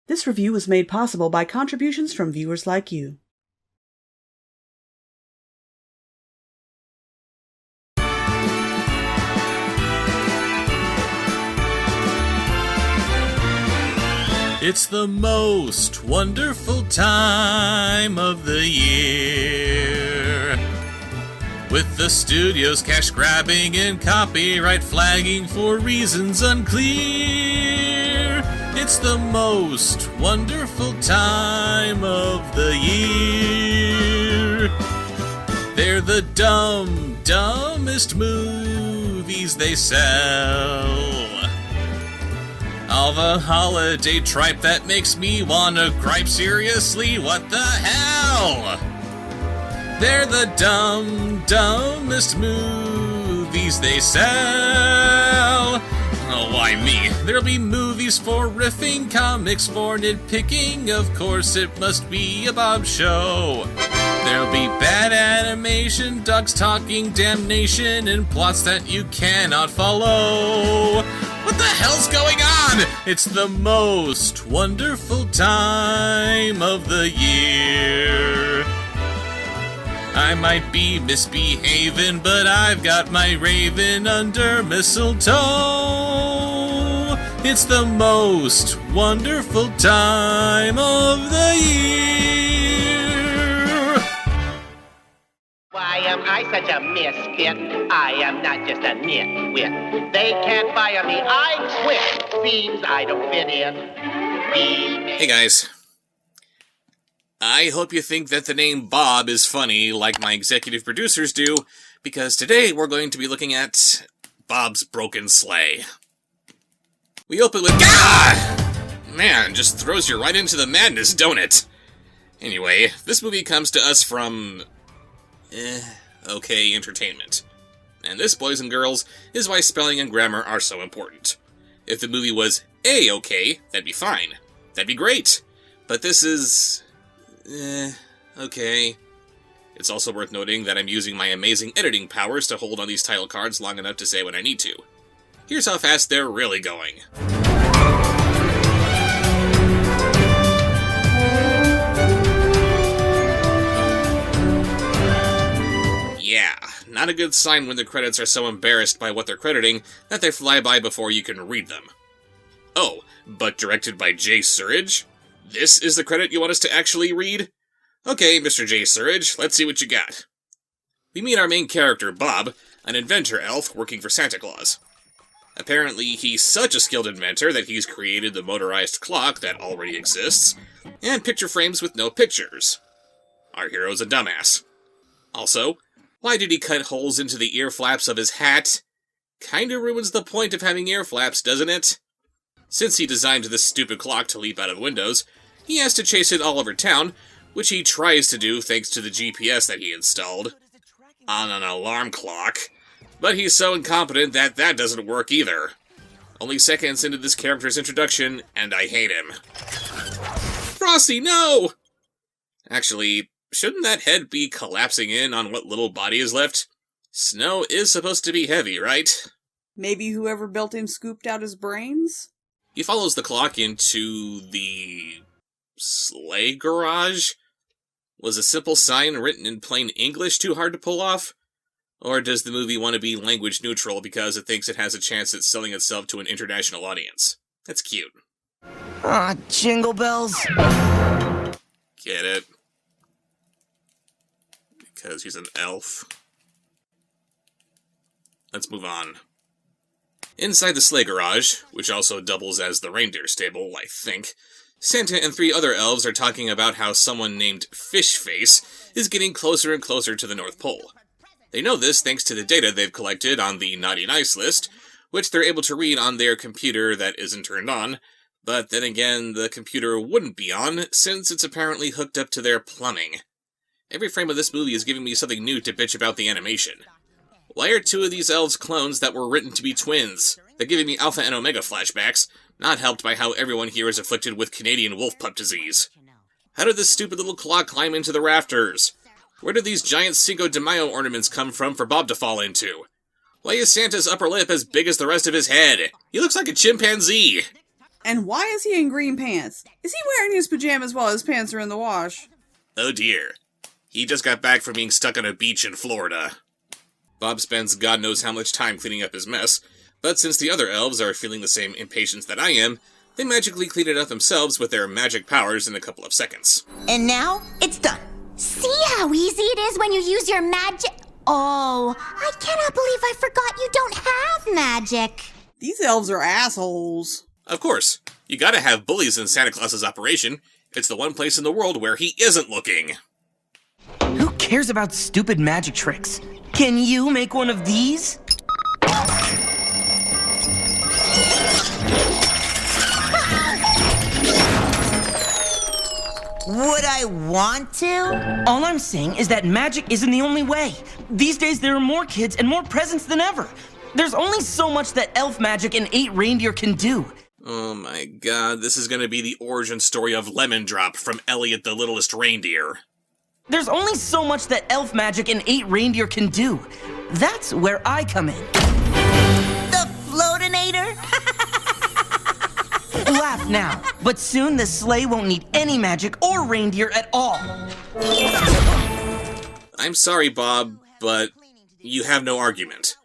This review was made possible by contributions from viewers like you. It's the most wonderful time of the year, with the studio's cash grabbing and copyright flagging for reasons unclear. It's the most wonderful time of the year. They're the dumbest movies they sell. All the holiday tripe that makes me wanna gripe. Seriously, what the hell? They're the dumbest movies they sell. Oh, why me? There'll be movies for riffing, comics for nitpicking. Of course, it must be a Bob show. There'll be bad animation, dogs talking, damnation, and plots that you cannot follow. What the hell's going on? It's the most wonderful time of the year. I might be misbehaving, but I've got my raven under mistletoe. It's the most wonderful time of the year. Why am I such a misfit? I am not just a nitwit. They can't fire me, I quit. Seems I don't fit in. Hey guys. I hope you think that the name Bob is funny like my executive producers do, because today we're going to be looking at Bob's Broken Sleigh. We open with Gah! Man, just throws you right into the madness, don't it? Anyway, this movie comes to us from okay entertainment. And this, boys and girls, is why spelling and grammar are so important. If the movie was A-okay, that'd be fine. That'd be great. But this is okay. It's also worth noting that I'm using my amazing editing powers to hold on these title cards long enough to say when I need to. Here's how fast they're really going. Yeah, not a good sign when the credits are so embarrassed by what they're crediting that they fly by before you can read them. Oh, but directed by Jay Surridge? This is the credit you want us to actually read? Okay, Mr. J. Surridge, let's see what you got. We meet our main character, Bob, an inventor elf working for Santa Claus. Apparently, he's such a skilled inventor that he's created the motorized clock that already exists, and picture frames with no pictures. Our hero's a dumbass. Also, why did he cut holes into the ear flaps of his hat? Kinda ruins the point of having ear flaps, doesn't it? Since he designed this stupid clock to leap out of windows, he has to chase it all over town, which he tries to do thanks to the GPS that he installed on an alarm clock. But he's so incompetent that that doesn't work either. Only seconds into this character's introduction, and I hate him. Frosty, no! Actually, shouldn't that head be collapsing in on what little body is left? Snow is supposed to be heavy, right? Maybe whoever built him scooped out his brains? He follows the clock into the Sleigh garage? Was a simple sign written in plain English too hard to pull off? Or does the movie want to be language neutral because it thinks it has a chance at selling itself to an international audience? That's cute. Aw, jingle bells. Get it? Because he's an elf. Let's move on. Inside the sleigh garage, which also doubles as the reindeer stable, I think, Santa and 3 other elves are talking about how someone named Fishface is getting closer and closer to the North Pole. They know this thanks to the data they've collected on the Naughty Nice list, which they're able to read on their computer that isn't turned on, but then again, the computer wouldn't be on, since it's apparently hooked up to their plumbing. Every frame of this movie is giving me something new to bitch about the animation. Why are 2 of these elves clones that were written to be twins? They're giving me Alpha and Omega flashbacks, not helped by how everyone here is afflicted with Canadian wolf pup disease. How did this stupid little clock climb into the rafters? Where did these giant Cinco de Mayo ornaments come from for Bob to fall into? Why is Santa's upper lip as big as the rest of his head? He looks like a chimpanzee! And why is he in green pants? Is he wearing his pajamas while his pants are in the wash? Oh dear. He just got back from being stuck on a beach in Florida. Bob spends God knows how much time cleaning up his mess, but since the other elves are feeling the same impatience that I am, they magically clean it up themselves with their magic powers in a couple of seconds. And now, it's done. See how easy it is when you use your magic? Oh, I cannot believe I forgot you don't have magic. These elves are assholes. Of course, you gotta have bullies in Santa Claus's operation. It's the one place in the world where he isn't looking. Who cares about stupid magic tricks? Can you make one of these? Would I want to? All I'm saying is that magic isn't the only way. These days there are more kids and more presents than ever. There's only so much that elf magic and 8 reindeer can do. Oh my god, this is gonna be the origin story of Lemon Drop from Elliot the Littlest Reindeer. There's only so much that elf magic and 8 reindeer can do. That's where I come in. The Floatinator? Laugh now, but soon the sleigh won't need any magic or reindeer at all. I'm sorry, Bob, but you have no argument.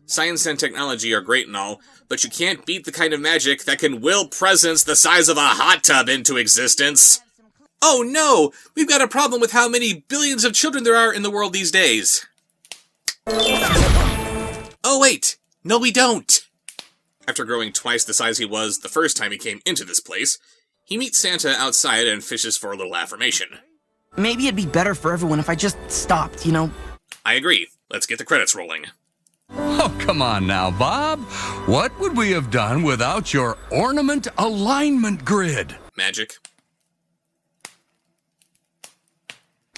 Science and technology are great and all, but you can't beat the kind of magic that can will presents the size of a hot tub into existence. Oh no! We've got a problem with how many billions of children there are in the world these days. Oh wait! No we don't! After growing twice the size he was the first time he came into this place, he meets Santa outside and fishes for a little affirmation. Maybe it'd be better for everyone if I just stopped, you know? I agree. Let's get the credits rolling. Oh, come on now, Bob. What would we have done without your ornament alignment grid? Magic.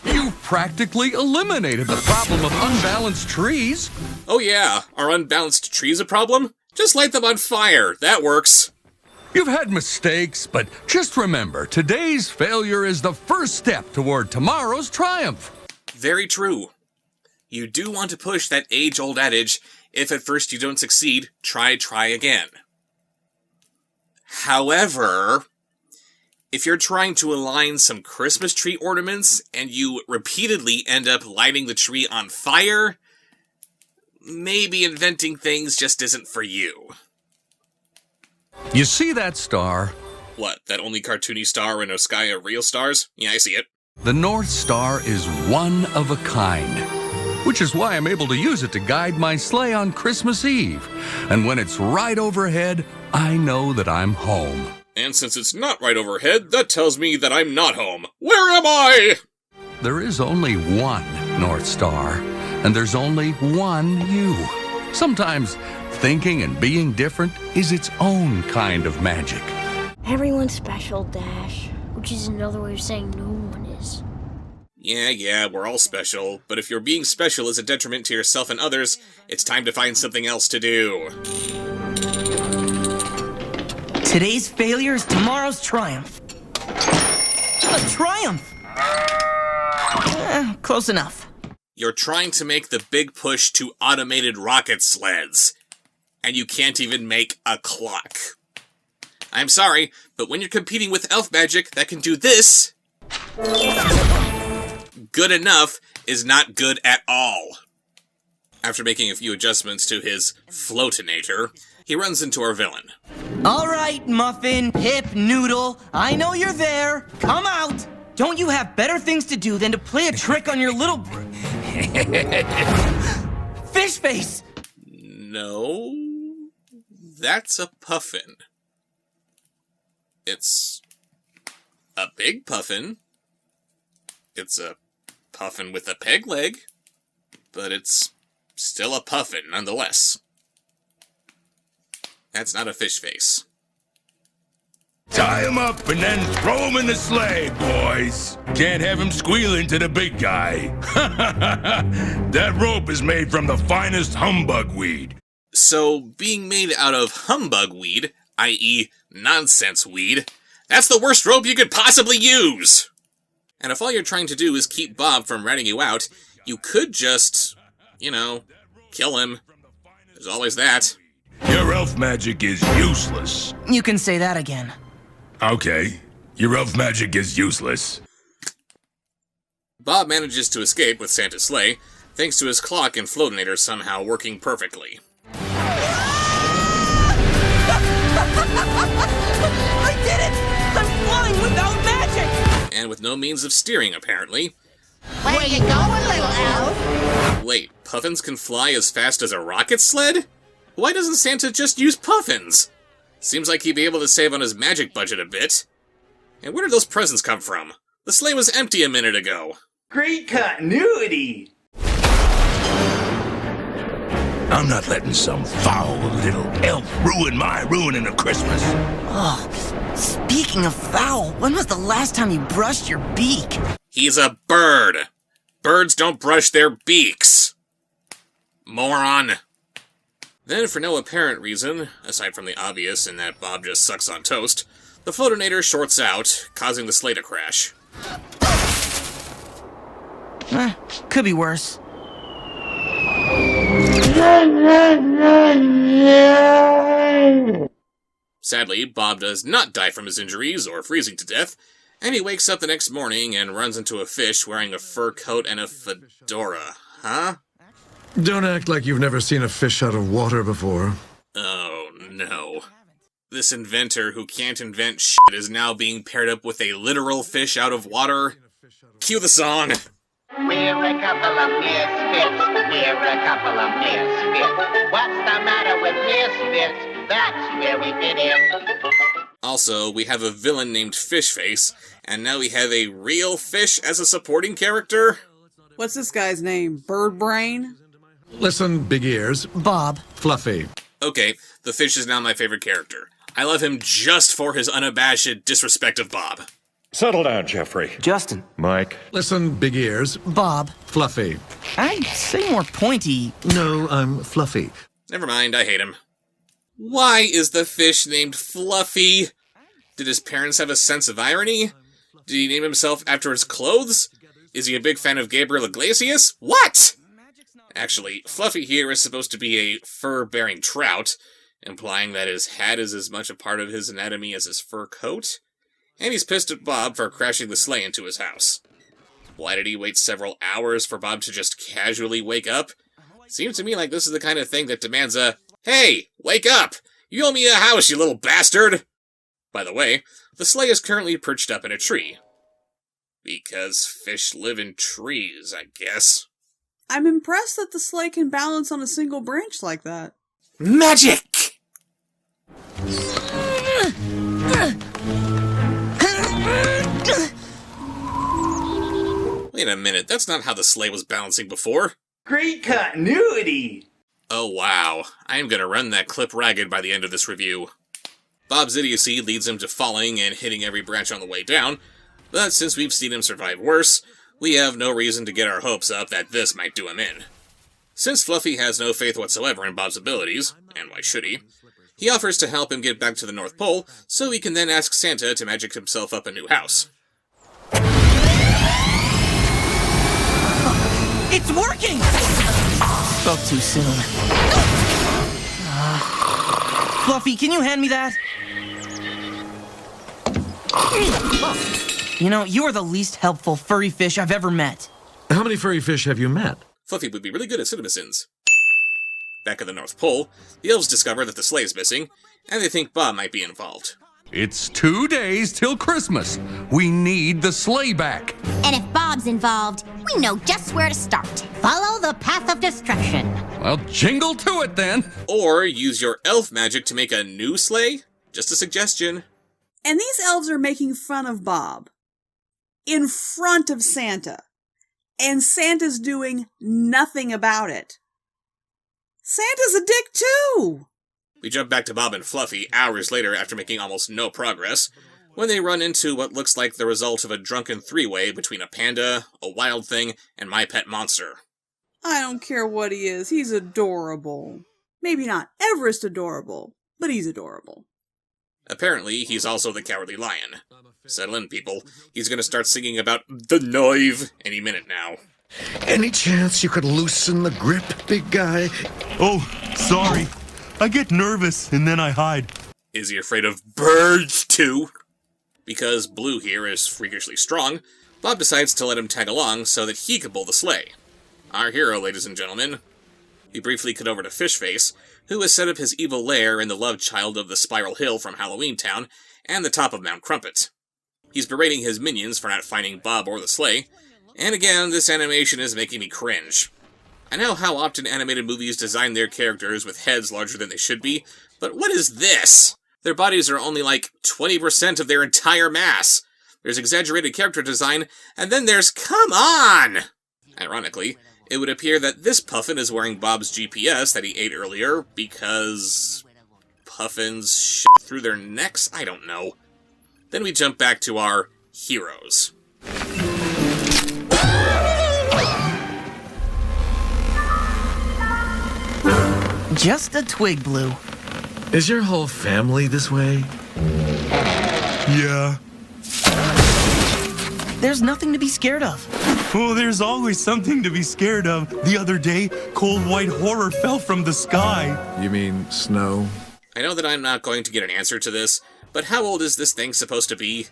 You practically eliminated the problem of unbalanced trees. Oh yeah, are unbalanced trees a problem? Just light them on fire. That works. You've had mistakes, but just remember, today's failure is the first step toward tomorrow's triumph. Very true. You do want to push that age-old adage, if at first you don't succeed, try again. However, if you're trying to align some Christmas tree ornaments and you repeatedly end up lighting the tree on fire, maybe inventing things just isn't for you. You see that star? What, that only cartoony star in a sky of real stars? Yeah, I see it. The North Star is one of a kind, which is why I'm able to use it to guide my sleigh on Christmas Eve. And when it's right overhead, I know that I'm home. And since it's not right overhead, that tells me that I'm not home. Where am I? There is only one North Star, and there's only one you. Sometimes thinking and being different is its own kind of magic. Everyone's special, Dash, which is another way of saying no one is. Yeah, we're all special, but if your being special is a detriment to yourself and others, it's time to find something else to do. Today's failure is tomorrow's triumph. A triumph! Close enough. You're trying to make the big push to automated rocket sleds, and you can't even make a clock. I'm sorry, but when you're competing with elf magic that can do this, good enough is not good at all. After making a few adjustments to his floatinator, he runs into our villain. All right, Muffin, Pip, Noodle, I know you're there. Come out. Don't you have better things to do than to play a trick on your little... fish face? No, that's a puffin. It's a big puffin. It's a puffin with a peg leg, but it's still a puffin nonetheless. That's not a fish face. Tie him up and then throw him in the sleigh, boys. Can't have him squealing to the big guy. That rope is made from the finest humbug weed. So, being made out of humbug weed, i.e. nonsense weed, that's the worst rope you could possibly use! And if all you're trying to do is keep Bob from ratting you out, you could just, kill him. There's always that. Your elf magic is useless. You can say that again. Okay, your elf magic is useless. Bob manages to escape with Santa's sleigh, thanks to his clock and floatinator somehow working perfectly. I did it! I'm flying without magic! And with no means of steering, apparently. Where you going, little elf? Wait, puffins can fly as fast as a rocket sled? Why doesn't Santa just use puffins? Seems like he'd be able to save on his magic budget a bit. And where did those presents come from? The sleigh was empty a minute ago. Great continuity! I'm not letting some foul little elf ruin my ruining of Christmas. Oh, speaking of foul, when was the last time you brushed your beak? He's a bird. Birds don't brush their beaks. Moron. Then, for no apparent reason, aside from the obvious in that Bob just sucks on toast, the floatinator shorts out, causing the sleigh to crash. Could be worse. Sadly, Bob does not die from his injuries or freezing to death, and he wakes up the next morning and runs into a fish wearing a fur coat and a fedora. Huh? Don't act like you've never seen a fish out of water before. Oh, no. This inventor who can't invent shit is now being paired up with a literal fish out of water. Cue the song. We're a couple of misfits. We're a couple of misfits. What's the matter with misfits? That's where we fit in. Also, we have a villain named Fishface, and now we have a real fish as a supporting character? What's this guy's name? Bird Brain? Listen, big ears. Bob. Fluffy. Okay, the fish is now my favorite character. I love him just for his unabashed disrespect of Bob. Settle down, Jeffrey. Justin. Mike. Listen, big ears. Bob. Fluffy. I'd say more pointy. No, I'm Fluffy. Never mind, I hate him. Why is the fish named Fluffy? Did his parents have a sense of irony? Did he name himself after his clothes? Is he a big fan of Gabriel Iglesias? What? Actually, Fluffy here is supposed to be a fur-bearing trout, implying that his hat is as much a part of his anatomy as his fur coat. And he's pissed at Bob for crashing the sleigh into his house. Why did he wait several hours for Bob to just casually wake up? Seems to me like this is the kind of thing that demands a, "Hey, wake up! You owe me a house, you little bastard!" By the way, the sleigh is currently perched up in a tree. Because fish live in trees, I guess. I'm impressed that the sleigh can balance on a single branch like that. Magic! Wait a minute, that's not how the sleigh was balancing before. Great continuity! Oh wow, I am gonna run that clip ragged by the end of this review. Bob's idiocy leads him to falling and hitting every branch on the way down, but since we've seen him survive worse, we have no reason to get our hopes up that this might do him in. Since Fluffy has no faith whatsoever in Bob's abilities, and why should he offers to help him get back to the North Pole, so he can then ask Santa to magic himself up a new house. It's working! Spoke too soon. Fluffy, can you hand me that? You know, you are the least helpful furry fish I've ever met. How many furry fish have you met? Fluffy would be really good at citizens. Back at the North Pole, the elves discover that the sleigh is missing, and they think Bob might be involved. It's 2 days till Christmas. We need the sleigh back. And if Bob's involved, we know just where to start. Follow the path of destruction. Well, jingle to it then. Or use your elf magic to make a new sleigh? Just a suggestion. And these elves are making fun of Bob. In front of Santa. And Santa's doing nothing about it. Santa's a dick too! We jump back to Bob and Fluffy hours later after making almost no progress, when they run into what looks like the result of a drunken three-way between a panda, a wild thing, and my pet monster. I don't care what he is, he's adorable. Maybe not Everest adorable, but he's adorable. Apparently, he's also the Cowardly Lion. Settle in, people. He's gonna start singing about the knife any minute now. Any chance you could loosen the grip, big guy? Oh, sorry. I get nervous, and then I hide. Is he afraid of birds, too? Because Blue here is freakishly strong, Bob decides to let him tag along so that he can pull the sleigh. Our hero, ladies and gentlemen. We briefly cut over to Fishface, who has set up his evil lair in the love child of the Spiral Hill from Halloween Town and the top of Mount Crumpet. He's berating his minions for not finding Bob or the sleigh, and again, this animation is making me cringe. I know how often animated movies design their characters with heads larger than they should be, but what is this? Their bodies are only like 20% of their entire mass. There's exaggerated character design, and then there's come on! Ironically, it would appear that this puffin is wearing Bob's GPS that he ate earlier because puffins shit through their necks? I don't know. Then we jump back to our heroes. Just a twig, Blue. Is your whole family this way? Yeah. There's nothing to be scared of. Oh, there's always something to be scared of. The other day, cold white horror fell from the sky. You mean snow? I know that I'm not going to get an answer to this, but how old is this thing supposed to be?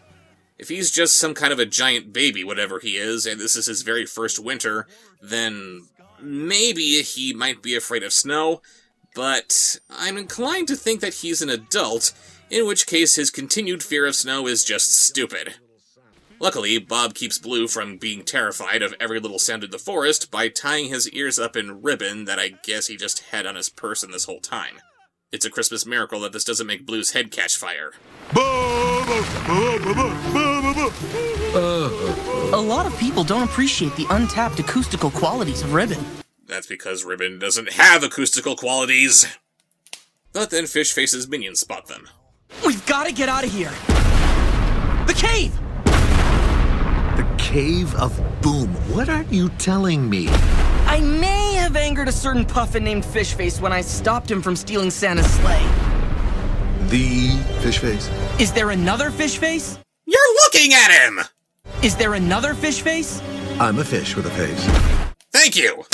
If he's just some kind of a giant baby, whatever he is, and this is his very first winter, then maybe he might be afraid of snow, but I'm inclined to think that he's an adult, in which case his continued fear of snow is just stupid. Luckily, Bob keeps Blue from being terrified of every little sound in the forest by tying his ears up in ribbon that I guess he just had on his person this whole time. It's a Christmas miracle that this doesn't make Blue's head catch fire. A lot of people don't appreciate the untapped acoustical qualities of ribbon. That's because ribbon doesn't have acoustical qualities. But then Fishface's minions spot them. We've got to get out of here. The cave! The Cave of Boom. What are you telling me? I may have angered a certain puffin named Fishface when I stopped him from stealing Santa's sleigh. The fish face? Is there another Fishface? You're looking at him! Is there another Fishface? I'm a fish with a face. Thank you!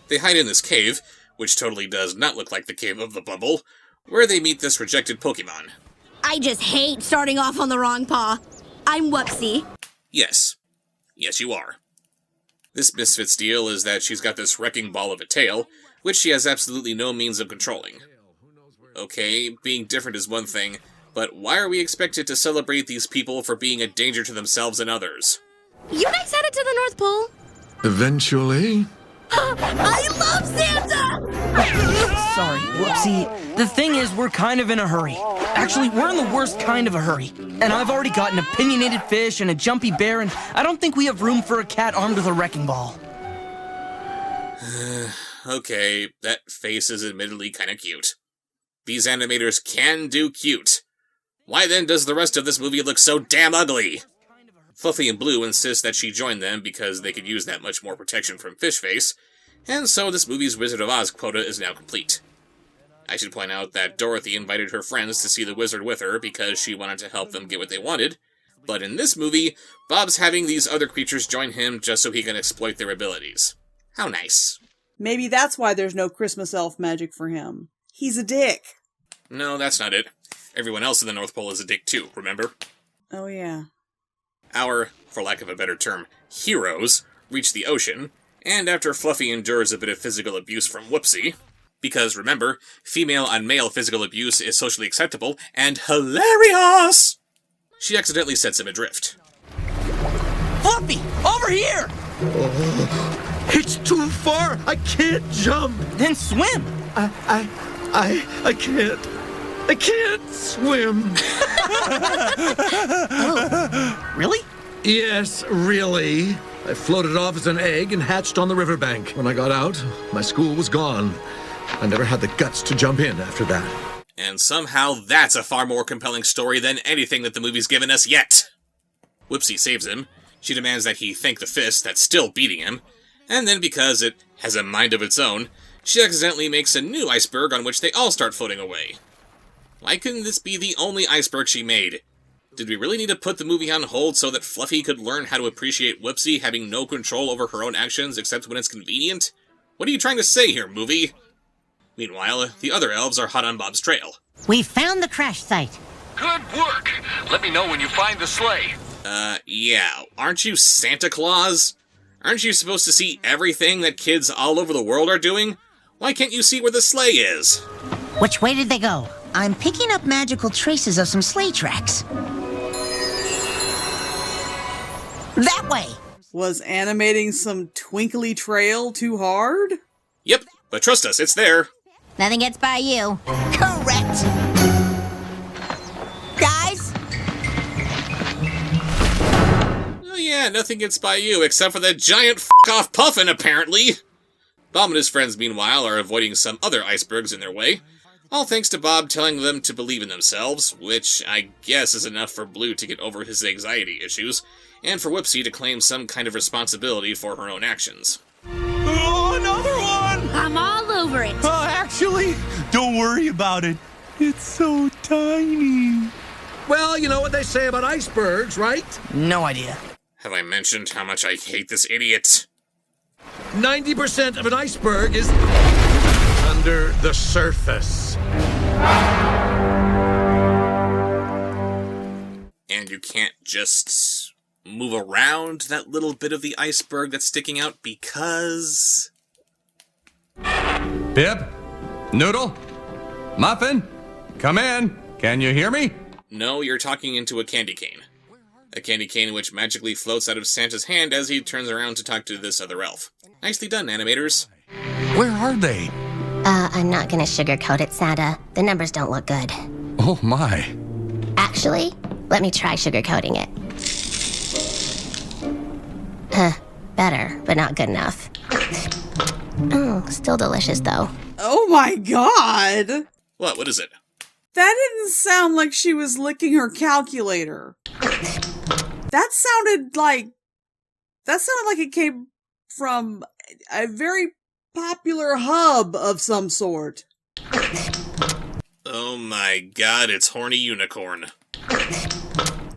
They hide in this cave, which totally does not look like the Cave of the Bubble, where they meet this rejected Pokemon. I just hate starting off on the wrong paw. I'm Whoopsie. Yes. Yes, you are. This Misfit's deal is that she's got this wrecking ball of a tail, which she has absolutely no means of controlling. Okay, being different is one thing, but why are we expected to celebrate these people for being a danger to themselves and others? You guys headed to the North Pole? Eventually. I love Santa! Sorry, Whoopsie. The thing is, we're kind of in a hurry. Actually, we're in the worst kind of a hurry. And I've already got an opinionated fish and a jumpy bear, and I don't think we have room for a cat armed with a wrecking ball. Okay, that face is admittedly kinda cute. These animators can do cute. Why then does the rest of this movie look so damn ugly? Fluffy and Blue insist that she join them because they could use that much more protection from Fishface, and so this movie's Wizard of Oz quota is now complete. I should point out that Dorothy invited her friends to see the wizard with her because she wanted to help them get what they wanted, but in this movie, Bob's having these other creatures join him just so he can exploit their abilities. How nice. Maybe that's why there's no Christmas elf magic for him. He's a dick. No, that's not it. Everyone else in the North Pole is a dick too, remember? Oh yeah. Our, for lack of a better term, heroes reach the ocean, and after Fluffy endures a bit of physical abuse from Whoopsie, because remember, female on male physical abuse is socially acceptable and hilarious, she accidentally sets him adrift. Fluffy, over here! It's too far. I can't jump. Then swim. I can't. I can't swim. Oh, really? Yes, really. I floated off as an egg and hatched on the riverbank. When I got out, my school was gone. I never had the guts to jump in after that. And somehow that's a far more compelling story than anything that the movie's given us yet. Whoopsie saves him. She demands that he thank the fist that's still beating him. And then because it has a mind of its own, she accidentally makes a new iceberg on which they all start floating away. Why couldn't this be the only iceberg she made? Did we really need to put the movie on hold so that Fluffy could learn how to appreciate Whoopsie having no control over her own actions except when it's convenient? What are you trying to say here, movie? Meanwhile, the other elves are hot on Bob's trail. We found the crash site. Good work. Let me know when you find the sleigh. Yeah. Aren't you Santa Claus? Aren't you supposed to see everything that kids all over the world are doing? Why can't you see where the sleigh is? Which way did they go? I'm picking up magical traces of some sleigh tracks. That way. Was animating some twinkly trail too hard? Yep, but trust us, it's there. Nothing gets by you. Correct. Guys? Oh yeah, nothing gets by you except for that giant f***-off puffin, apparently. Bob and his friends, meanwhile, are avoiding some other icebergs in their way. All thanks to Bob telling them to believe in themselves, which I guess is enough for Blue to get over his anxiety issues, and for Whoopsie to claim some kind of responsibility for her own actions. Oh, another one! I'm all over it. Actually, don't worry about it. It's so tiny. Well, you know what they say about icebergs, right? No idea. Have I mentioned how much I hate this idiot? 90% of an iceberg is under the surface. And you can't just move around that little bit of the iceberg that's sticking out because... Pip? Noodle? Muffin? Come in. Can you hear me? No, you're talking into a candy cane. A candy cane which magically floats out of Santa's hand as he turns around to talk to this other elf. Nicely done, animators. Where are they? I'm not gonna sugarcoat it, Santa. The numbers don't look good. Oh my. Actually, let me try sugarcoating it. Better, but not good enough. Still delicious, though. Oh my god! What is it? That didn't sound like she was licking her calculator. That sounded like it came from a very popular hub of some sort. Oh my god, it's Horny Unicorn.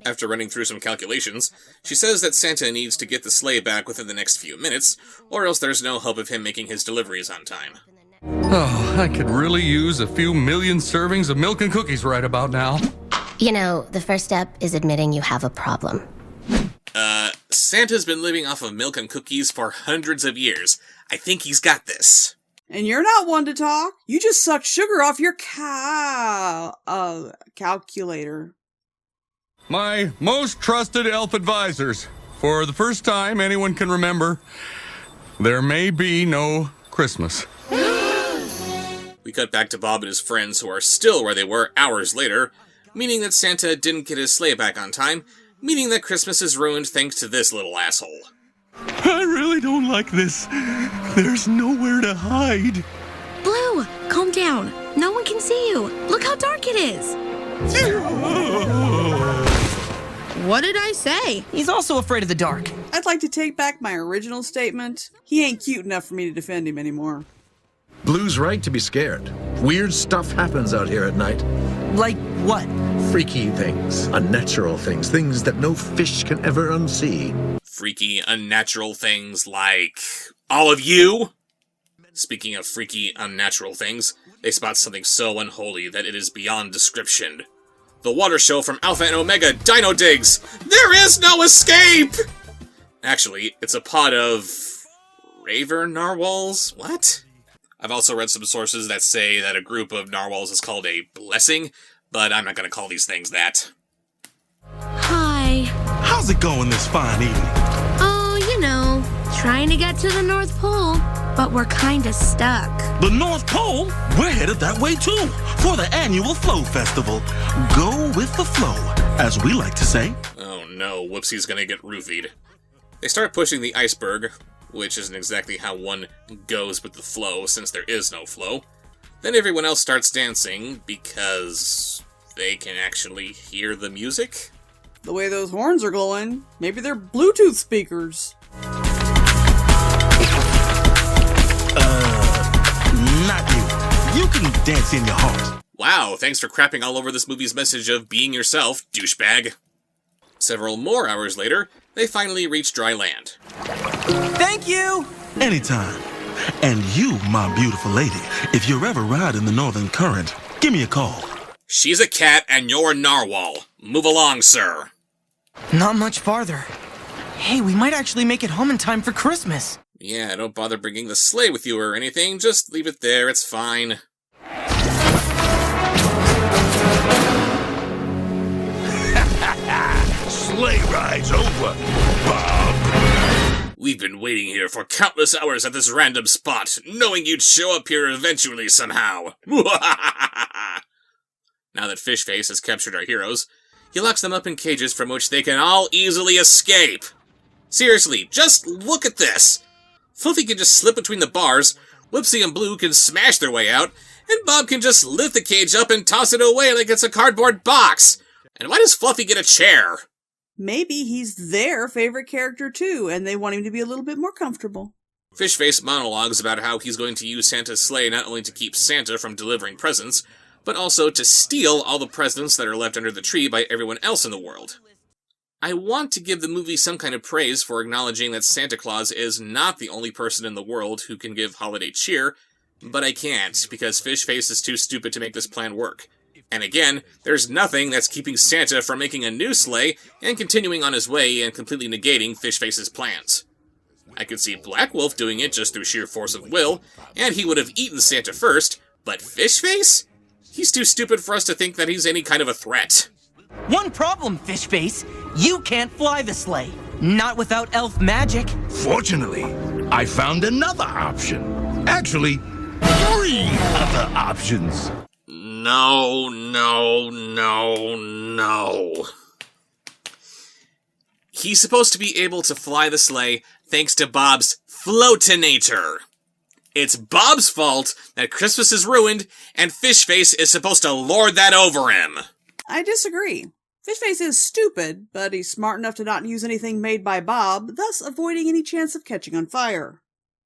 After running through some calculations, she says that Santa needs to get the sleigh back within the next few minutes, or else there's no hope of him making his deliveries on time. Oh, I could really use a few million servings of milk and cookies right about now. You know, the first step is admitting you have a problem. Santa's been living off of milk and cookies for hundreds of years. I think he's got this. And you're not one to talk. You just suck sugar off your calculator. My most trusted elf advisors. For the first time anyone can remember, there may be no Christmas. We cut back to Bob and his friends who are still where they were hours later, meaning that Santa didn't get his sleigh back on time, meaning that Christmas is ruined thanks to this little asshole. I really don't like this. There's nowhere to hide. Blue, calm down. No one can see you. Look how dark it is. What did I say? He's also afraid of the dark. I'd like to take back my original statement. He ain't cute enough for me to defend him anymore. Blue's right to be scared. Weird stuff happens out here at night. Like what? Freaky things, unnatural things, things that no fish can ever unsee. Freaky, unnatural things like... all of you? Speaking of freaky, unnatural things, they spot something so unholy that it is beyond description. The water show from Alpha and Omega Dino Digs! There is no escape! Actually, it's a pod of... raver narwhals? What? I've also read some sources that say that a group of narwhals is called a blessing, but I'm not gonna call these things that. Hi. How's it going this fine evening? Oh, you know, trying to get to the North Pole, but we're kinda stuck. The North Pole? We're headed that way too, for the annual Flow Festival. Go with the flow, as we like to say. Oh no, Whoopsie's gonna get roofied. They start pushing the iceberg, which isn't exactly how one goes with the flow, since there is no flow. Then everyone else starts dancing, because they can actually hear the music? The way those horns are glowing, maybe they're Bluetooth speakers. Not you. You can dance in your heart. Wow, thanks for crapping all over this movie's message of being yourself, douchebag. Several more hours later, they finally reach dry land. Thank you! Anytime. And you, my beautiful lady, if you're ever riding the Northern Current, give me a call. She's a cat and you're a narwhal. Move along, sir. Not much farther. Hey, we might actually make it home in time for Christmas. Yeah, don't bother bringing the sleigh with you or anything. Just leave it there, it's fine. Sleigh ride's over, Bob. We've been waiting here for countless hours at this random spot, knowing you'd show up here eventually somehow. Now that Fishface has captured our heroes, he locks them up in cages from which they can all easily escape. Seriously, just look at this. Fluffy can just slip between the bars, Whipsy and Blue can smash their way out, and Bob can just lift the cage up and toss it away like it's a cardboard box. And why does Fluffy get a chair? Maybe he's their favorite character too, and they want him to be a little bit more comfortable. Fishface monologues about how he's going to use Santa's sleigh not only to keep Santa from delivering presents, but also to steal all the presents that are left under the tree by everyone else in the world. I want to give the movie some kind of praise for acknowledging that Santa Claus is not the only person in the world who can give holiday cheer, but I can't, because Fishface is too stupid to make this plan work. And again, there's nothing that's keeping Santa from making a new sleigh and continuing on his way and completely negating Fishface's plans. I could see Black Wolf doing it just through sheer force of will, and he would have eaten Santa first, but Fishface? He's too stupid for us to think that he's any kind of a threat. One problem, Fishface. You can't fly the sleigh. Not without elf magic. Fortunately, I found another option. Actually, 3 other options. No. He's supposed to be able to fly the sleigh thanks to Bob's floatinator. It's Bob's fault that Christmas is ruined, and Fishface is supposed to lord that over him. I disagree. Fishface is stupid, but he's smart enough to not use anything made by Bob, thus avoiding any chance of catching on fire.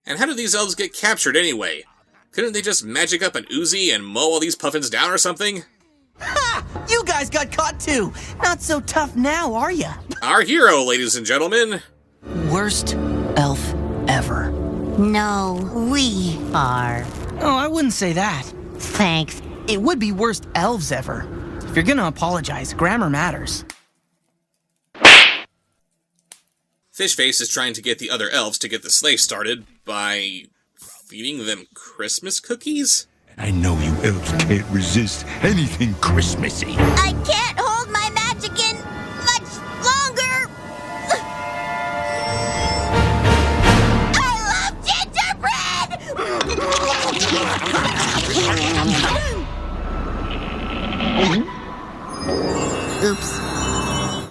And how do these elves get captured anyway? Couldn't they just magic up an Uzi and mow all these puffins down or something? Ha! You guys got caught too! Not so tough now, are ya? Our hero, ladies and gentlemen. Worst elf ever. No, we are. Oh, I wouldn't say that. Thanks. It would be worst elves ever. If you're gonna apologize, grammar matters. Fishface is trying to get the other elves to get the sleigh started by feeding them Christmas cookies? I know you elves can't resist anything Christmassy. I can't hold my magic in much longer. I love gingerbread! Oops.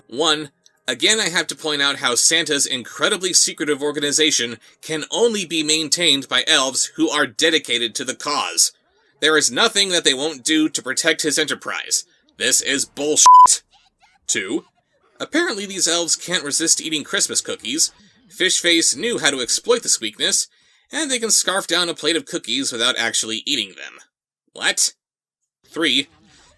1. Again, I have to point out how Santa's incredibly secretive organization can only be maintained by elves who are dedicated to the cause. There is nothing that they won't do to protect his enterprise. This is bullshit. 2. Apparently these elves can't resist eating Christmas cookies. Fishface knew how to exploit this weakness, and they can scarf down a plate of cookies without actually eating them. What? 3.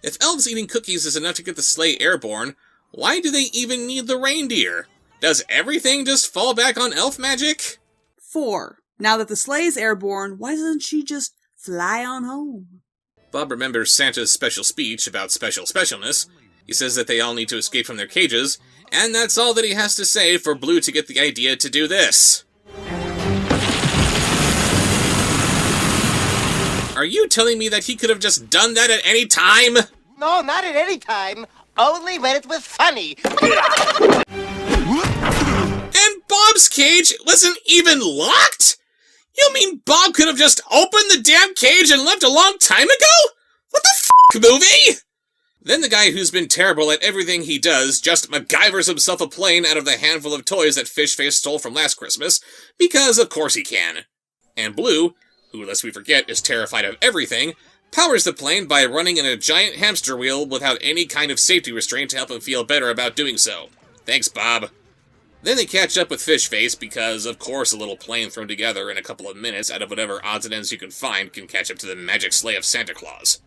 If elves eating cookies is enough to get the sleigh airborne, why do they even need the reindeer? Does everything just fall back on elf magic? 4. Now that the sleigh's airborne, why doesn't she just fly on home? Bob remembers Santa's special speech about specialness. He says that they all need to escape from their cages, and that's all that he has to say for Blue to get the idea to do this. Are you telling me that he could have just done that at any time? No, not at any time. Only when it was funny. And Bob's cage wasn't even locked? You mean Bob could have just opened the damn cage and left a long time ago? What the f***, movie? Then the guy who's been terrible at everything he does just MacGyvers himself a plane out of the handful of toys that Fishface stole from last Christmas, because of course he can. And Blue, who lest we forget is terrified of everything, powers the plane by running in a giant hamster wheel without any kind of safety restraint to help him feel better about doing so. Thanks, Bob. Then they catch up with Fishface because, of course, a little plane thrown together in a couple of minutes out of whatever odds and ends you can find can catch up to the magic sleigh of Santa Claus.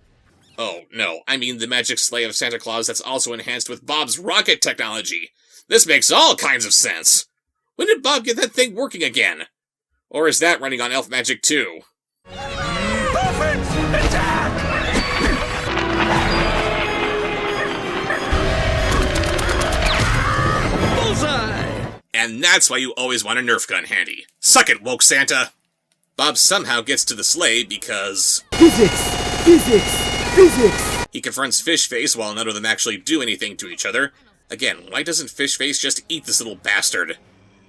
Oh, no, I mean the magic sleigh of Santa Claus that's also enhanced with Bob's rocket technology. This makes all kinds of sense. When did Bob get that thing working again? Or is that running on elf magic too? Perfect! Attack! Bullseye! And that's why you always want a Nerf gun handy. Suck it, woke Santa! Bob somehow gets to the sleigh because... Physics! He confronts Fish Face while none of them actually do anything to each other. Again, why doesn't Fish Face just eat this little bastard?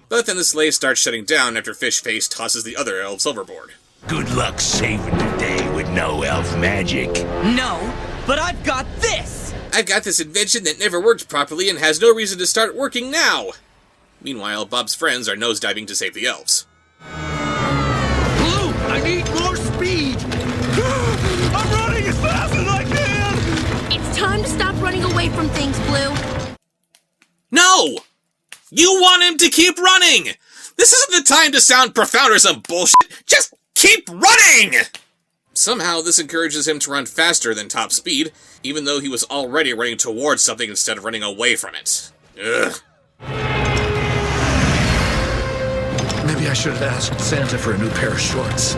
But then the sleigh starts shutting down after Fish Face tosses the other elves overboard. Good luck saving the day with no elf magic. No, but I've got this! I've got this invention that never worked properly and has no reason to start working now! Meanwhile, Bob's friends are nosediving to save the elves. Blue, I need more speed! I'm running as fast as I can! It's time to stop running away from things, Blue. No! You want him to keep running! This isn't the time to sound profound or some bullshit! Just keep running! Somehow, this encourages him to run faster than top speed, even though he was already running towards something instead of running away from it. Ugh. Maybe I should have asked Santa for a new pair of shorts.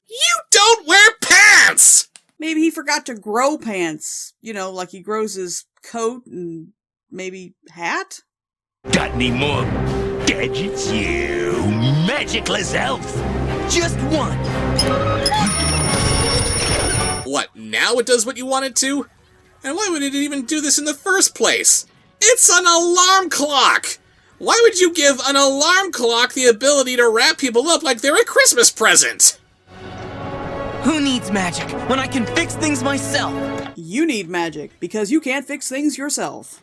You don't wear pants! Maybe he forgot to grow pants. You know, like he grows his coat and maybe hat? Got any more gadgets, you magicless elf? Just one. What, now it does what you want it to? And why would it even do this in the first place? It's an alarm clock! Why would you give an alarm clock the ability to wrap people up like they're a Christmas present? Who needs magic when I can fix things myself? You need magic, because you can't fix things yourself.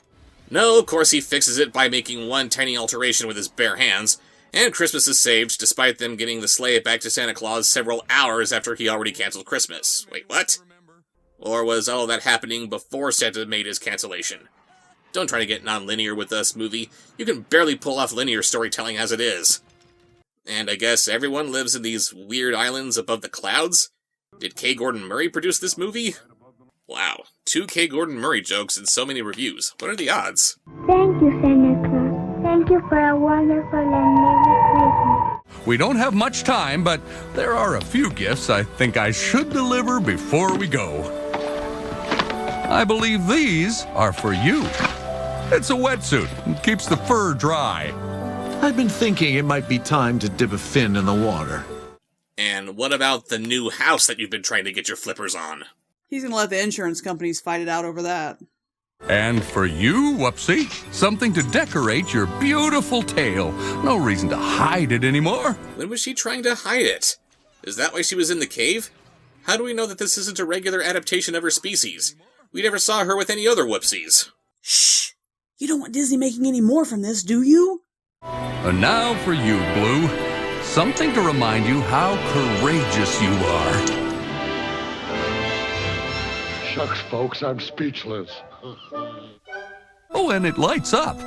No, of course he fixes it by making one tiny alteration with his bare hands, and Christmas is saved despite them getting the sleigh back to Santa Claus several hours after he already canceled Christmas. Wait, what? Or was all that happening before Santa made his cancellation? Don't try to get non-linear with us, movie. You can barely pull off linear storytelling as it is. And I guess everyone lives in these weird islands above the clouds? Did K. Gordon Murray produce this movie? Wow, 2 K. Gordon Murray jokes and so many reviews. What are the odds? Thank you, Santa Claus. Thank you for a wonderful and Merry Christmas. We don't have much time, but there are a few gifts I think I should deliver before we go. I believe these are for you. It's a wetsuit and keeps the fur dry. I've been thinking it might be time to dip a fin in the water. And what about the new house that you've been trying to get your flippers on? He's gonna let the insurance companies fight it out over that. And for you, Whoopsie, something to decorate your beautiful tail. No reason to hide it anymore. When was she trying to hide it? Is that why she was in the cave? How do we know that this isn't a regular adaptation of her species? We never saw her with any other Whoopsies. Shh! You don't want Disney making any more from this, do you? And now for you, Blue. Something to remind you how courageous you are. Shucks, folks, I'm speechless. Oh, and it lights up.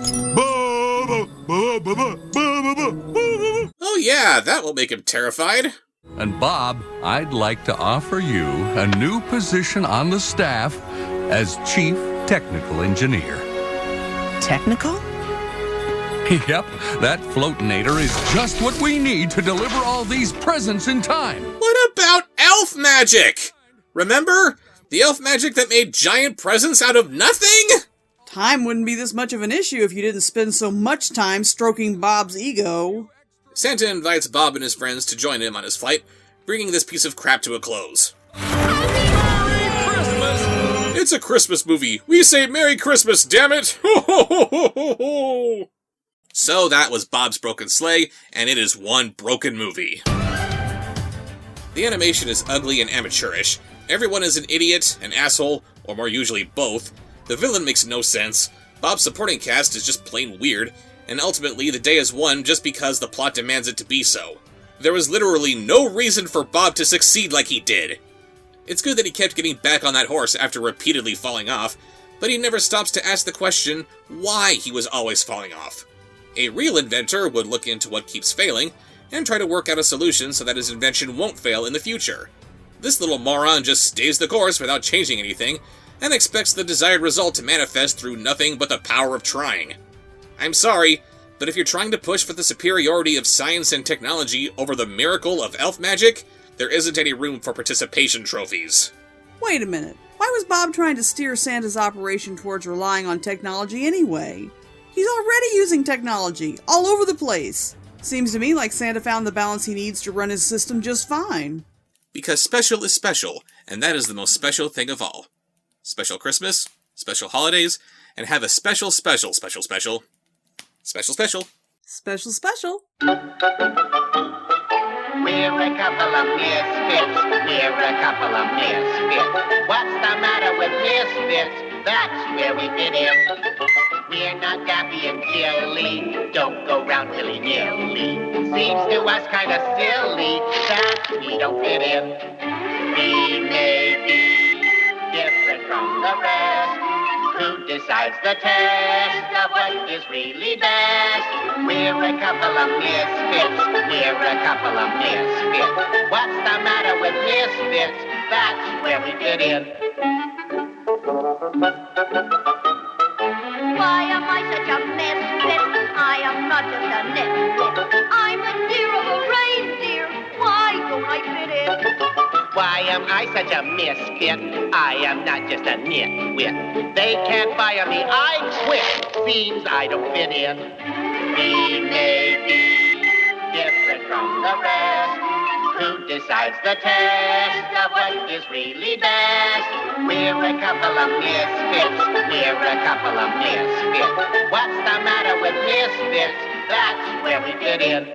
Oh yeah, that will make him terrified. And Bob, I'd like to offer you a new position on the staff as Chief Technical Engineer. Technical? Yep, that floatinator is just what we need to deliver all these presents in time. What about elf magic? Remember? The elf magic that made giant presents out of nothing? Time wouldn't be this much of an issue if you didn't spend so much time stroking Bob's ego. Santa invites Bob and his friends to join him on his flight, bringing this piece of crap to a close. Merry Christmas! It's a Christmas movie. We say Merry Christmas, damn it! So that was Bob's Broken Sleigh, and it is one broken movie. The animation is ugly and amateurish. Everyone is an idiot, an asshole, or more usually both. The villain makes no sense. Bob's supporting cast is just plain weird, and ultimately the day is won just because the plot demands it to be so. There was literally no reason for Bob to succeed like he did. It's good that he kept getting back on that horse after repeatedly falling off, but he never stops to ask the question why he was always falling off. A real inventor would look into what keeps failing, and try to work out a solution so that his invention won't fail in the future. This little moron just stays the course without changing anything, and expects the desired result to manifest through nothing but the power of trying. I'm sorry, but But if you're trying to push for the superiority of science and technology over the miracle of elf magic, there isn't any room for participation trophies. Wait a minute. Why was Bob trying to steer Santa's operation towards relying on technology anyway? He's already using technology all over the place. Seems to me like Santa found the balance he needs to run his system just fine. Because special is special, and that is the most special thing of all. Special Christmas, special holidays, and have a special. Special. We're a couple of misfits. We're a couple of misfits. What's the matter with misfits? That's where we fit in. We're not daffy and silly. Don't go round willy-nilly. Seems to us kind of silly that we don't fit in. We may be different from the rest. Who decides the test of what is really best? We're a couple of misfits. We're a couple of misfits. What's the matter with misfits? That's where we fit in. Why am I such a misfit? I am not just a nitwit. I'm the dear of a reindeer. Why don't I fit in? Why am I such a misfit? I am not just a nitwit. They can't fire me, I quit. Seems I don't fit in. We may be different from the rest. Who decides the test of what is really best? We're a couple of misfits. We're a couple of misfits. What's the matter with misfits? That's where we fit in.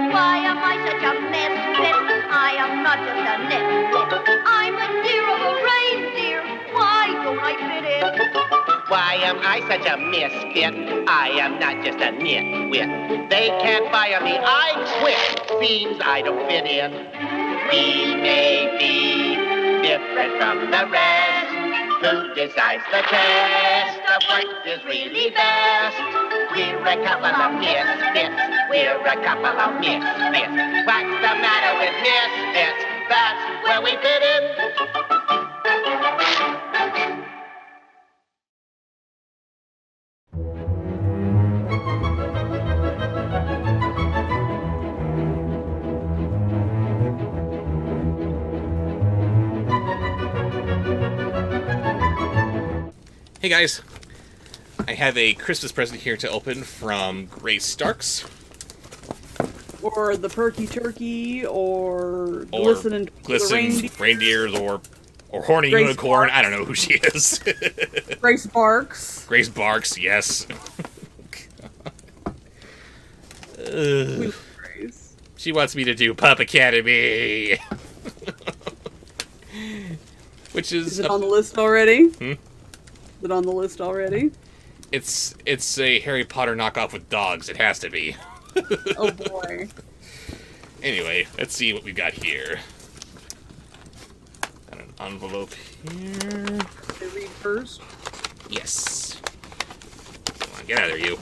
Why am I such a misfit? I am not just a nitwit. I'm the dear of a reindeer. Why don't I fit in? Why am I such a misfit? I am not just a nitwit. They can't fire me, I quit. Seems I don't fit in. We may be different from the rest. Who decides the test of what is really best? We're a couple of misfits. We're a couple of misfits. What's the matter with misfits? That's where we fit in. Hey guys, I have a Christmas present here to open from Grace Starks. Or the Perky Turkey, or Glisten and the Reindeers, or Horny Grace Unicorn. Barks. I don't know who she is. Grace Barks. Grace Barks, yes. Grace. She wants me to do Pup Academy. Which is... Is it on the list already? Hmm? Is it on the list already? It's a Harry Potter knockoff with dogs. It has to be. Oh boy. Anyway, let's see what we got here. Got an envelope here. Can I read first? Yes. Come on, get out of there, you.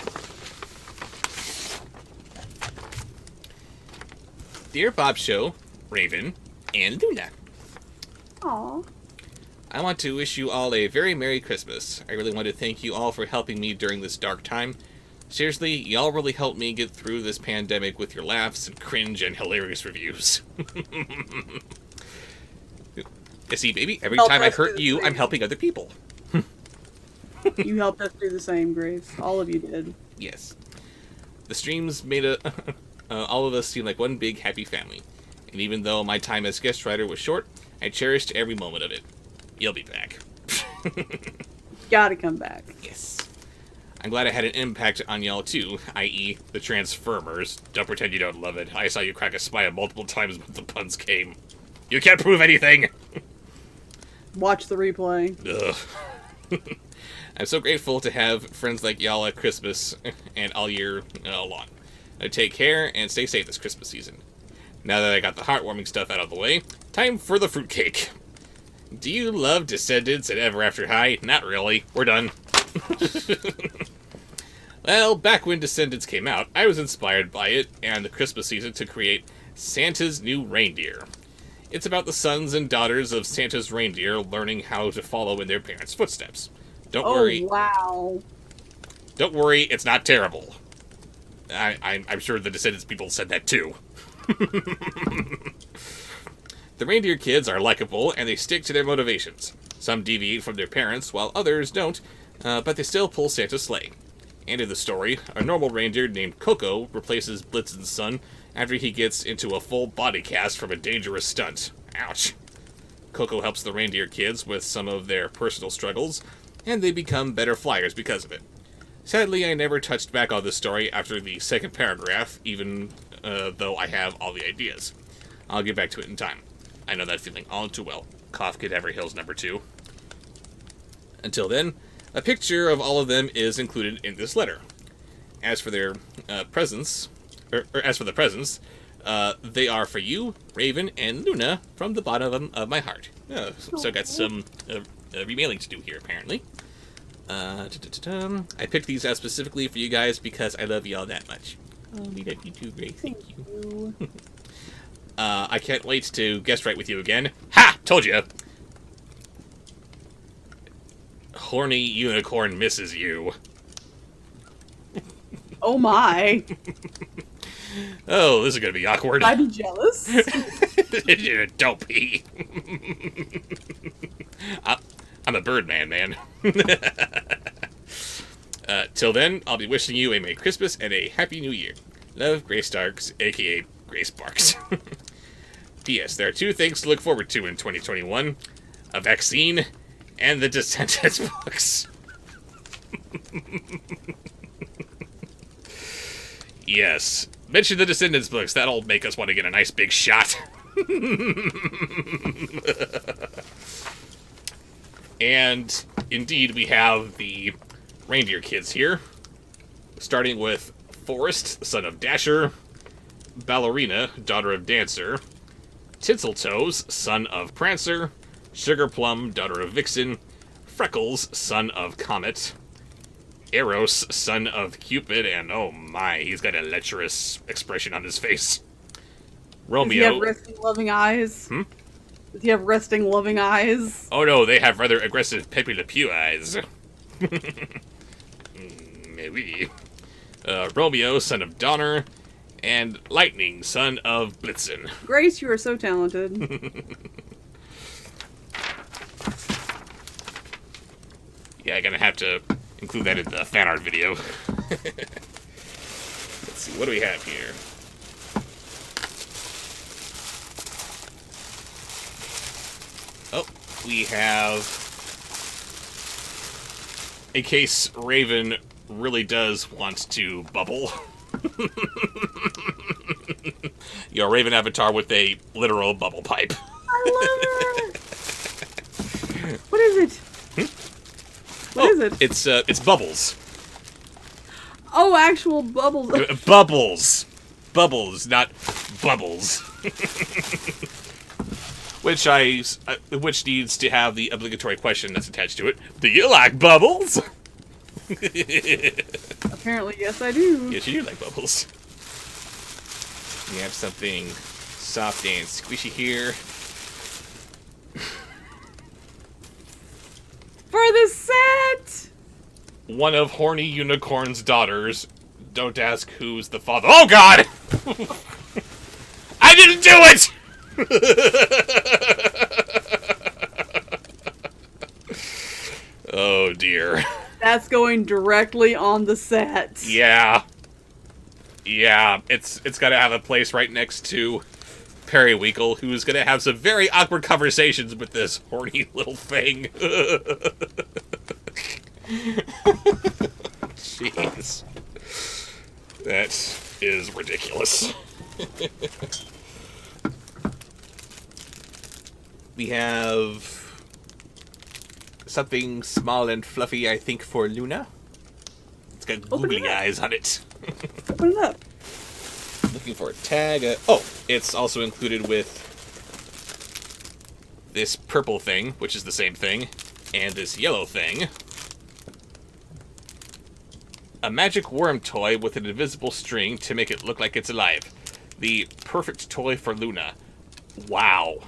Dear Bob Show, Raven, and Luna. Aww. I want to wish you all a very Merry Christmas. I really want to thank you all for helping me during this dark time. Seriously, y'all really helped me get through this pandemic with your laughs and cringe and hilarious reviews. You see, baby, every time I hurt you, I'm helping other people. You helped us do the same, Grace. All of you did. Yes. The streams made all of us seem like one big happy family. And even though my time as guest writer was short, I cherished every moment of it. You'll be back. Gotta come back. Yes. I'm glad I had an impact on y'all too, i.e. the Transformers. Don't pretend you don't love it. I saw you crack a smile multiple times when the puns came. You can't prove anything! Watch the replay. Ugh. I'm so grateful to have friends like y'all at Christmas and all year long. Take care and stay safe this Christmas season. Now that I got the heartwarming stuff out of the way, time for the fruitcake. Do you love Descendants and Ever After High? Not really. We're done. Well, back when Descendants came out, I was inspired by it and the Christmas season to create Santa's New Reindeer. It's about the sons and daughters of Santa's reindeer learning how to follow in their parents' footsteps. Don't worry. Wow. Don't worry, it's not terrible. I'm sure the Descendants people said that too. The reindeer kids are likable, and they stick to their motivations. Some deviate from their parents, while others don't, but they still pull Santa's sleigh. End of the story, a normal reindeer named Coco replaces Blitzen's son after he gets into a full body cast from a dangerous stunt. Ouch. Coco helps the reindeer kids with some of their personal struggles, and they become better flyers because of it. Sadly, I never touched back on this story after the second paragraph, even though I have all the ideas. I'll get back to it in time. I know that feeling all too well. Cough Kid Every Hills #2. Until then, a picture of all of them is included in this letter. As for their presents, as for the presents, they are for you, Raven, and Luna from the bottom of my heart. So I got some remailing to do here, apparently. I picked these out specifically for you guys because I love you all that much. Oh, we love you too, Grace. Thank you. I can't wait to guest write with you again. Ha! Told you! Horny unicorn misses you. Oh my. Oh, this is gonna be awkward. I'd be jealous. Don't be. I'm a Birdman, man. Till then, I'll be wishing you a Merry Christmas and a Happy New Year. Love, Grace Starks, a.k.a. Grace Sparks. P.S. There are 2 things to look forward to in 2021. A vaccine and the Descendants books. Yes. Mention the Descendants books. That'll make us want to get a nice big shot. And indeed, we have the reindeer kids here. Starting with Forrest, son of Dasher. Ballerina, daughter of Dancer. Tinseltoes, son of Prancer. Sugarplum, daughter of Vixen. Freckles, son of Comet. Eros, son of Cupid, and oh my, he's got a lecherous expression on his face. Romeo. Does he have resting, loving eyes? Does he have resting, loving eyes? Oh no, they have rather aggressive Pepe Le Pew eyes. Maybe. Romeo, son of Donner. And Lightning, son of Blitzen. Grace, you are so talented. Yeah, I'm gonna have to include that in the fan art video. Let's see, what do we have here? Oh, we have... in case Raven really does want to bubble. Your Raven avatar with a literal bubble pipe. I love her! What is it? What is it? It's bubbles. Oh, actual bubbles. Bubbles. Bubbles, not bubbles. Which needs to have the obligatory question that's attached to it. Do you like bubbles? Apparently, yes, I do. Yes, you do like bubbles. We have something soft and squishy here. For the set! One of Horny Unicorn's daughters. Don't ask who's the father. Oh, God! I didn't do it! Oh, dear. That's going directly on the set. Yeah. Yeah, it's got to have a place right next to Periwinkle, who's going to have some very awkward conversations with this horny little thing. Jeez. That is ridiculous. We have something small and fluffy, I think, for Luna. It's got googly eyes on it. Open it up. Looking for a tag. Oh, it's also included with this purple thing, which is the same thing, and this yellow thing. A magic worm toy with an invisible string to make it look like it's alive. The perfect toy for Luna. Wow.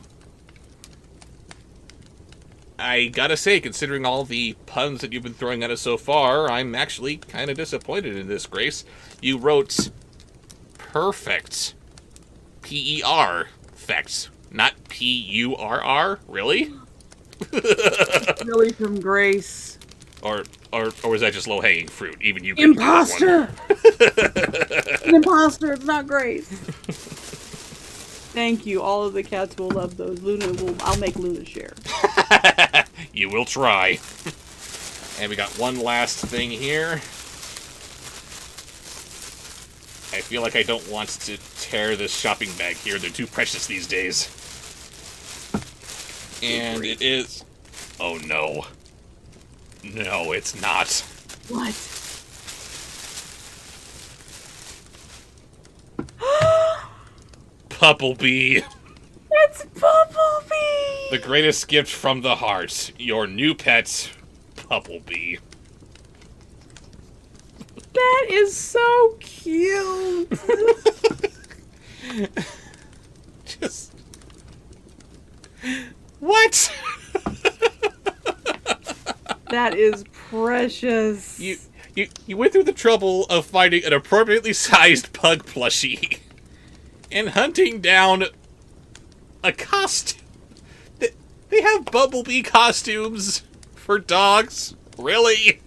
I gotta say, considering all the puns that you've been throwing at us so far, I'm actually kind of disappointed in this, Grace. You wrote perfect. P-E-R-fect, not P-U-R-R? Really? Really from Grace. Or was that just low-hanging fruit? Even you. Imposter! An imposter, it's not Grace. Thank you. All of the cats will love those. I'll make Luna share. You will try. And we got one last thing here. I feel like I don't want to tear this shopping bag here. They're too precious these days. And it is... Oh, no. No, it's not. What? Pupplebee. It's Pupplebee! The greatest gift from the heart. Your new pet, Pupplebee. That is so cute. Just... What? That is precious. You went through the trouble of finding an appropriately sized pug plushie and hunting down a costume. They have Bumblebee costumes for dogs? Really?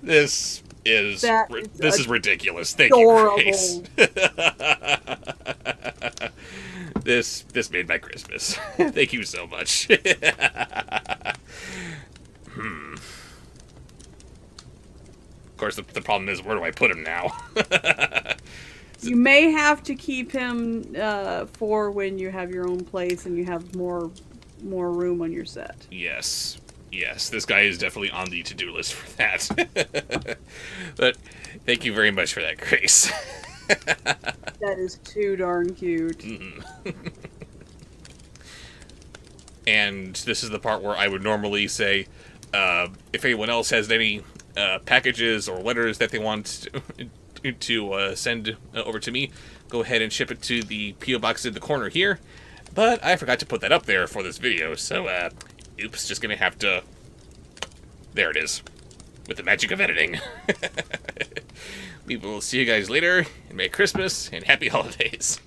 This is ridiculous. Thank you, Grace. This made my Christmas. Thank you so much. Of course, the problem is, where do I put him now? You may have to keep him for when you have your own place and you have more room on your set. Yes. Yes, this guy is definitely on the to-do list for that. But thank you very much for that, Grace. That is too darn cute. And this is the part where I would normally say, if anyone else has any packages or letters that they want to send over to me, go ahead and ship it to the P.O. box in the corner here. But I forgot to put that up there for this video, so oops, just gonna have to... There it is. With the magic of editing. We will see you guys later, and Merry Christmas, and Happy Holidays.